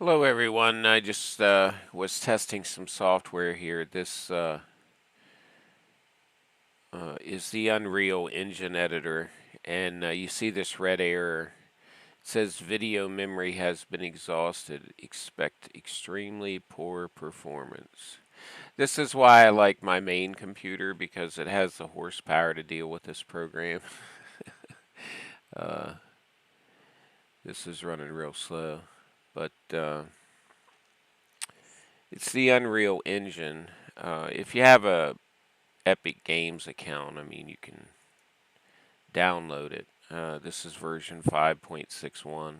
Hello everyone, I just was testing some software here. This is the Unreal Engine editor, and you see this red error. It says video memory has been exhausted. Expect extremely poor performance. This is why I like my main computer, because it has the horsepower to deal with this program. uh, this is running real slow, but it's the Unreal Engine. If you have a Epic Games account, I mean, you can download it. This is version 5.61,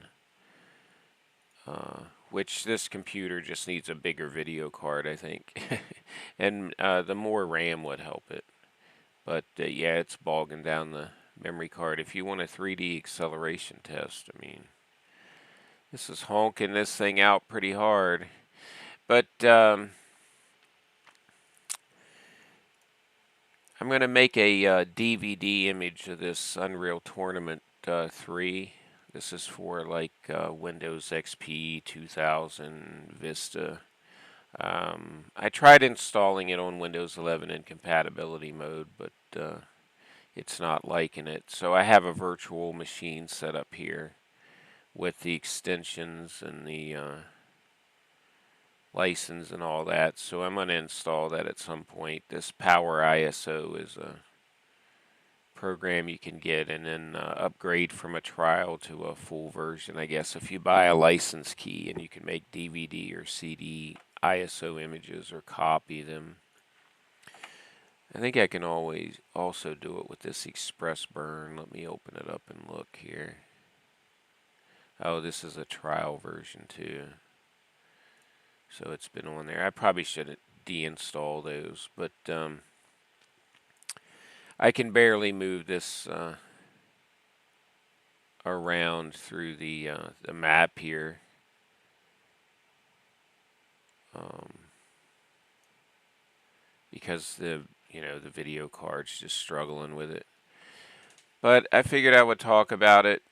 which this computer just needs a bigger video card, I think. And the more RAM would help it. But yeah, it's bogging down the memory card. If you want a 3D acceleration test, I mean, this is honking this thing out pretty hard. But I'm going to make a DVD image of this Unreal Tournament 3. This is for like Windows XP 2000 Vista. I tried installing it on Windows 11 in compatibility mode, but it's not liking it. So I have a virtual machine set up here with the extensions and the license and all that. So I'm going to install that at some point. This Power ISO is a program you can get and then upgrade from a trial to a full version, I guess, if you buy a license key, and you can make DVD or CD ISO images or copy them. I think I can always also do it with this Express Burn. Let me open it up and look here. Oh, this is a trial version too. So it's been on there. I probably should deinstall those, but I can barely move this around through the map here. Because the video card's just struggling with it. But I figured I would talk about it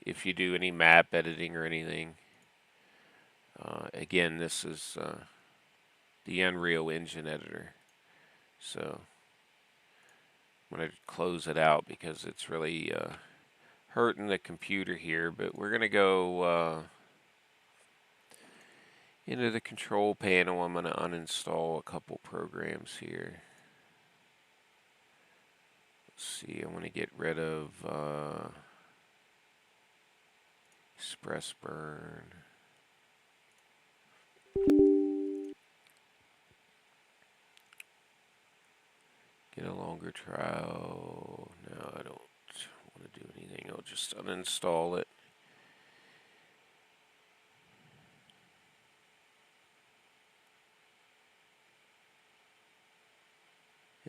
if you do any map editing or anything. Again, this is the Unreal Engine editor. So I'm going to close it out because it's really hurting the computer here. But we're going to go into the control panel. I'm going to uninstall a couple programs here. Let's see, I want to get rid of Express Burn. Get a longer trial. No, I don't want to do anything. I'll just uninstall it.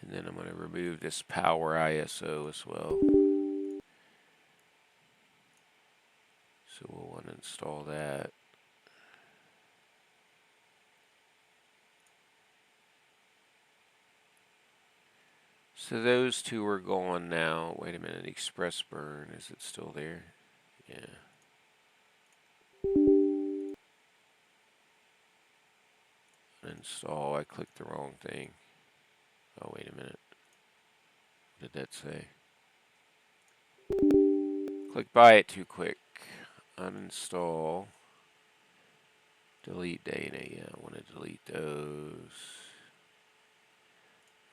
And then I'm going to remove this Power ISO as well. So we'll uninstall that. So those two are gone now. Wait a minute, Express Burn, is it still there? Yeah. Uninstall, I clicked the wrong thing. Oh, wait a minute. What did that say? Click by it too quick. Uninstall. Delete data. Yeah, I want to delete those.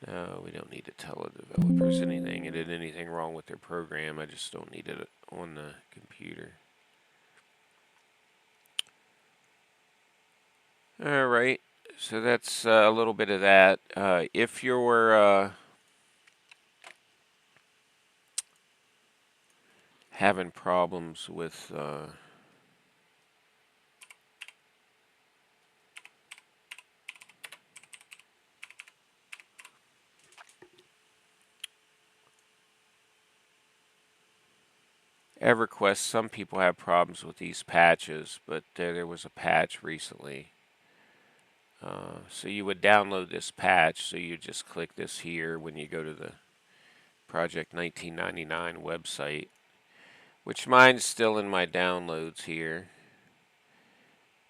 No, we don't need to tell the developers anything. It did anything wrong with their program. I just don't need it on the computer. Alright, so that's a little bit of that. If you're having problems with EverQuest, some people have problems with these patches, but there was a patch recently. So you would download this patch, so you just click this here when you go to the Project 1999 website, which mine's still in my downloads here.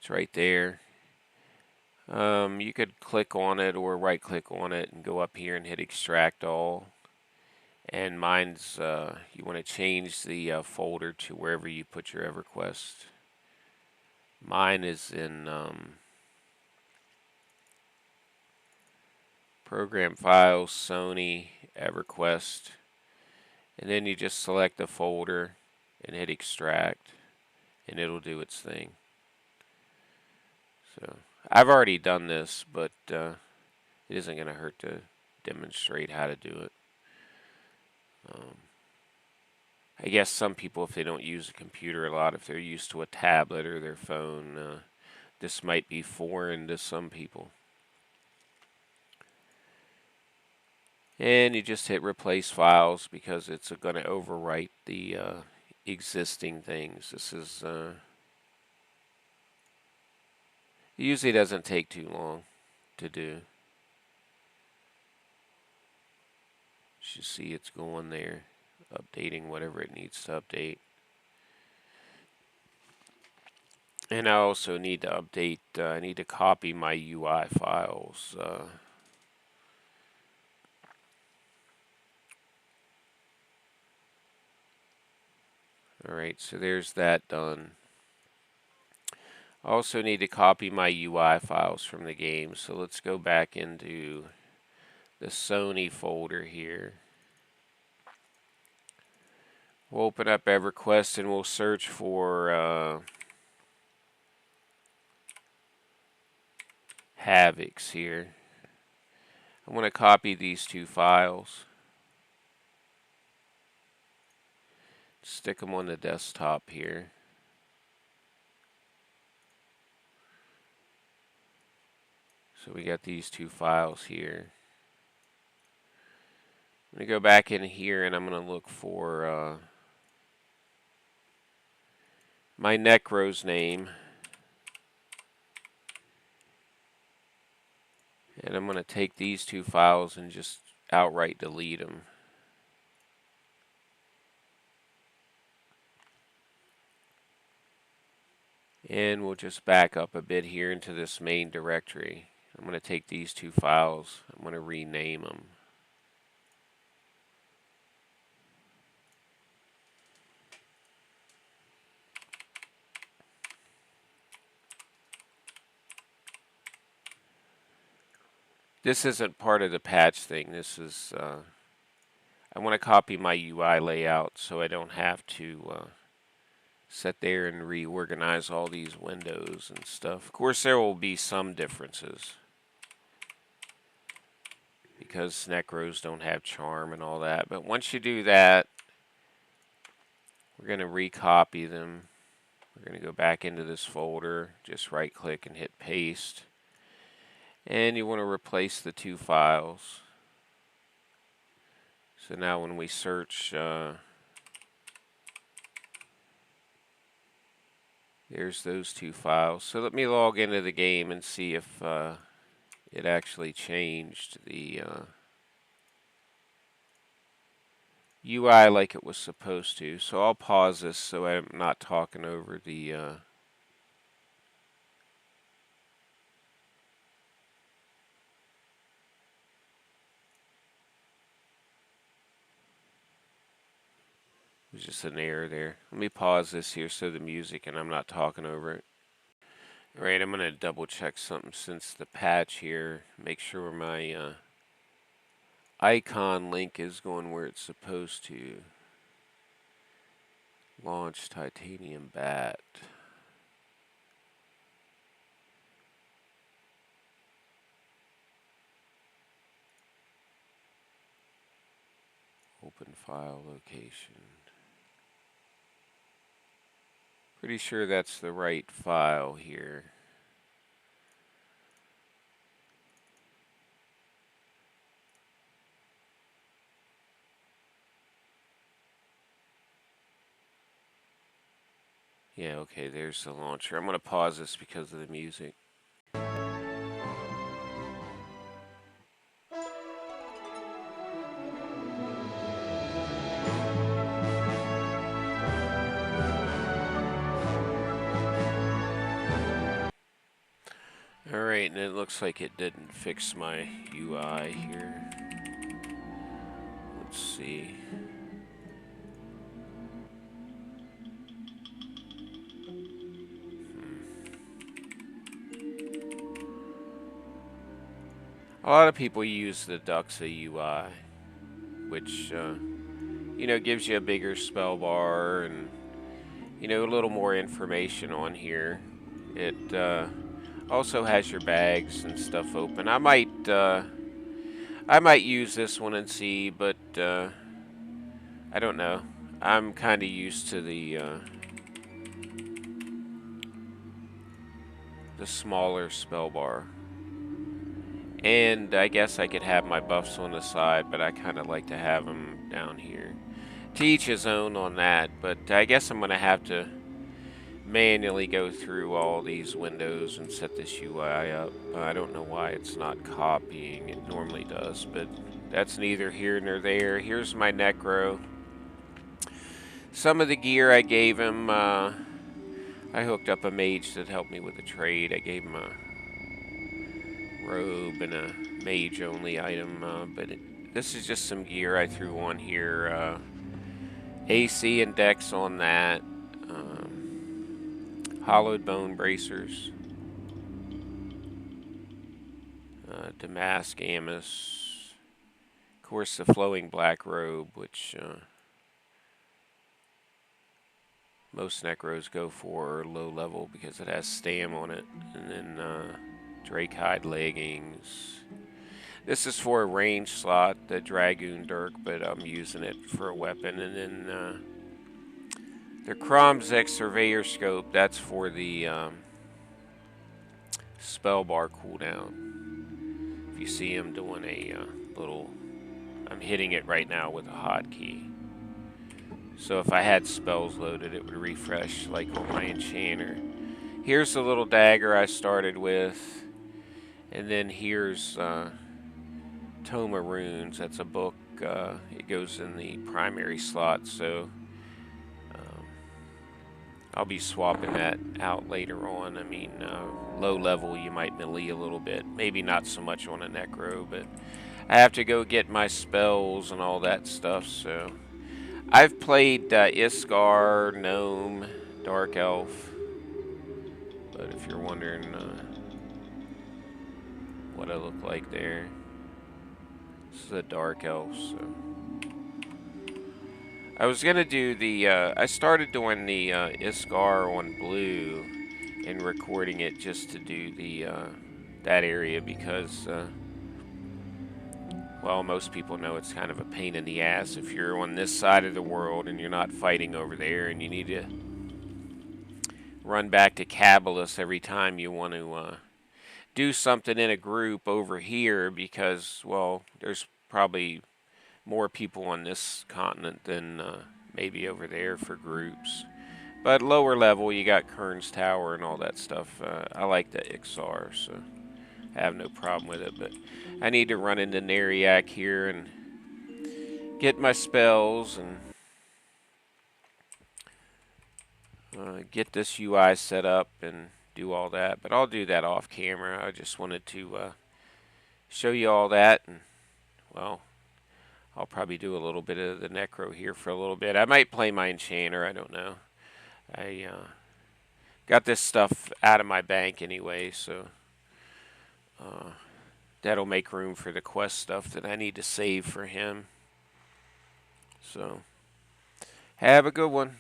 It's right there. You could click on it or right click on it and go up here and hit extract all. And mine's, you want to change the folder to wherever you put your EverQuest. Mine is in Program Files, Sony, EverQuest. And then you just select the folder and hit extract, and it'll do its thing. So I've already done this, but it isn't going to hurt to demonstrate how to do it. I guess some people, if they don't use a computer a lot, if they're used to a tablet or their phone, this might be foreign to some people. And you just hit replace files because it's going to overwrite the existing things. This is usually doesn't take too long to do. You see it's going there, updating whatever it needs to update. And I also need to update, I need to copy my UI files. Alright, so there's that done. I also need to copy my UI files from the game. So let's go back into the Sony folder here. We'll open up EverQuest and we'll search for Havocs here. I want to copy these two files. Stick them on the desktop here. So we got these two files here. I'm going to go back in here and I'm going to look for my Necro's name. And I'm going to take these two files and just outright delete them. And we'll just back up a bit here into this main directory. I'm going to take these two files. I'm going to rename them. This isn't part of the patch thing. This is, I want to copy my UI layout so I don't have to sit there and reorganize all these windows and stuff. Of course, there will be some differences because Necros don't have charm and all that. But once you do that, we're going to recopy them. We're going to go back into this folder, just right click and hit paste. And you want to replace the two files. So now when we search, there's those two files. So let me log into the game and see if it actually changed the UI like it was supposed to. So I'll pause this so I'm not talking over the there's just an error there. Let me pause this here so the music and I'm not talking over it. Alright, I'm going to double check something since the patch here. Make sure my icon link is going where it's supposed to. Launch titanium bat. Open file location. Pretty sure that's the right file here. Yeah, okay, there's the launcher. I'm going to pause this because of the music. Alright, and it looks like it didn't fix my UI here. Let's see. A lot of people use the Duxa UI, which, gives you a bigger spell bar and, a little more information on here. It also has your bags and stuff open. I might use this one and see, but I don't know. I'm kind of used to the smaller spell bar. And I guess I could have my buffs on the side, but I kind of like to have them down here. To each his own on that, but I guess I'm going to have to manually go through all these windows and set this UI up. I don't know why it's not copying. It normally does, but that's neither here nor there. Here's my Necro. Some of the gear I gave him, I hooked up a mage that helped me with the trade. I gave him a robe and a mage only item, but this is just some gear I threw on here. AC and Dex on that. Hollowed bone bracers. Damask Amos. Of course, the flowing black robe, which most Necros go for low level because it has stam on it. And then Drake hide leggings. This is for a range slot, the Dragoon Dirk, but I'm using it for a weapon. And then the Kromzek Surveyor Scope, that's for the spell bar cooldown. If you see him doing a little... I'm hitting it right now with a hotkey. So if I had spells loaded, it would refresh like on my enchanter. Here's the little dagger I started with. And then here's Toma Runes. That's a book. It goes in the primary slot, so I'll be swapping that out later on. I mean, low level you might melee a little bit. Maybe not so much on a Necro, but I have to go get my spells and all that stuff, so... I've played Iskar, Gnome, Dark Elf, but if you're wondering what I look like there, this is a Dark Elf, so... I was gonna do the, I started doing the Iskar on blue and recording it just to do the, that area because, well, most people know it's kind of a pain in the ass if you're on this side of the world and you're not fighting over there and you need to run back to Cabalus every time you want to do something in a group over here because, well, there's probably more people on this continent than maybe over there for groups. But lower level, you got Kern's Tower and all that stuff. I like the Ixar, so I have no problem with it. But I need to run into Neriak here and get my spells and get this UI set up and do all that. But I'll do that off camera. I just wanted to show you all that. And, well, I'll probably do a little bit of the Necro here for a little bit. I might play my Enchanter. I don't know. I got this stuff out of my bank anyway, so that'll make room for the quest stuff that I need to save for him. So, have a good one.